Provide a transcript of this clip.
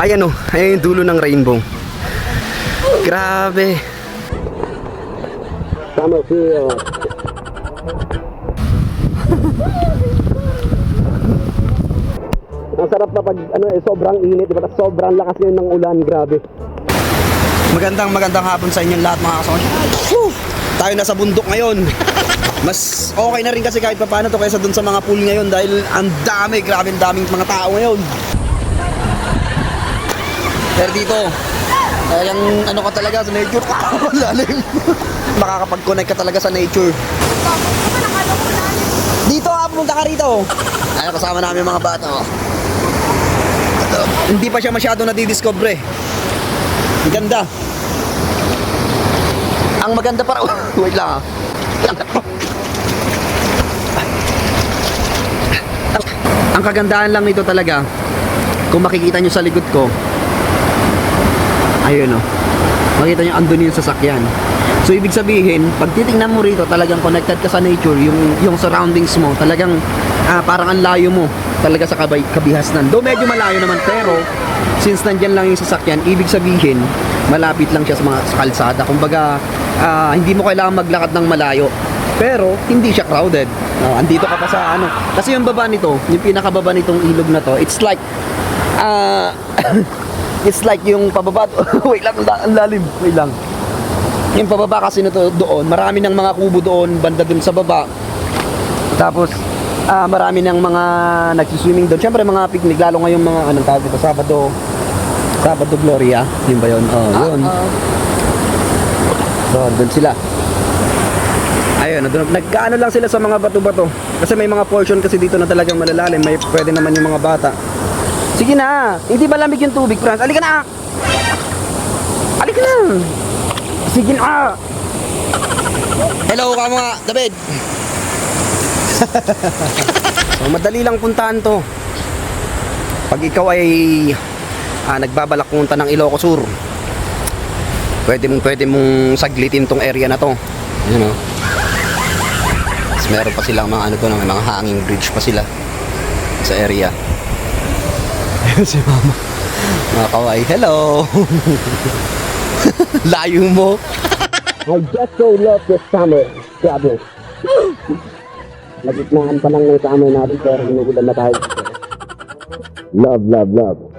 Ayan o, ayan yung dulo ng rainbow. Grabe. Summer feel. Ang sarap na pag sobrang init, diba? Sobrang lakas ngayon ng ulan, grabe. Magandang hapon sa inyong lahat mga kasama. Tayo na sa bundok ngayon. Mas okay na rin kasi kahit paano to kaysa dun sa mga pool ngayon dahil ang dami, grabe ang daming mga tao ngayon. Pero dito, yung ka talaga sa nature, lalim. Makakapag-connect ka talaga sa nature. Dito pumunta ka rito. Ay, kasama namin mga bata. Hindi pa siya masyado nadidiscover. Ang ganda. Ang maganda para wait lang. Ang kagandahan lang nito talaga, kung makikita nyo sa likod ko, ayun makita nyo andun yung sasakyan. So ibig sabihin, pag titingnan mo rito, talagang connected ka sa nature, yung surroundings mo, talagang parang ang layo mo talaga sa kabihasnan. Though medyo malayo naman, pero since nandyan lang yung sasakyan, ibig sabihin malapit lang siya sa kalsada. Kumbaga hindi mo kailangan maglakad ng malayo, pero hindi siya crowded. Andito ka pa sa kasi yung baba nito, yung pinakababa nitong ilog na to, it's like it's like yung pababa wait lang, ang lalim, wait lang. Yung pababa kasi nito doon, marami ng mga kubo doon, banda dun sa baba. Tapos marami ng mga nagsiswimming doon. Siyempre mga picnic, lalo ngayong mga anong tawag dito, Sabado Gloria, yun ba yun? Yun. So, doon sila. Ayun, nagkaano lang sila sa mga bato-bato. Kasi may mga portion kasi dito na talagang malalalim. May pwede naman yung mga bata. Sige na, hindi malamig yung tubig, Franz. Halika na! Halika na! Sige na! Hello, kamo nga, David! So, madali lang puntahan to. Pag ikaw ay nagbabalak pumunta ng Ilocos Sur, pwede mong saglitin tong area na to. Yun o. Tapos meron pa silang mga may mga hanging bridge pa sila sa area. Si mama, mga kawaii, hello. Layo mo. I just so love this summer. Grabe. Nagitnaan pa lang ng summer natin pero ginugulan na tayo. Love.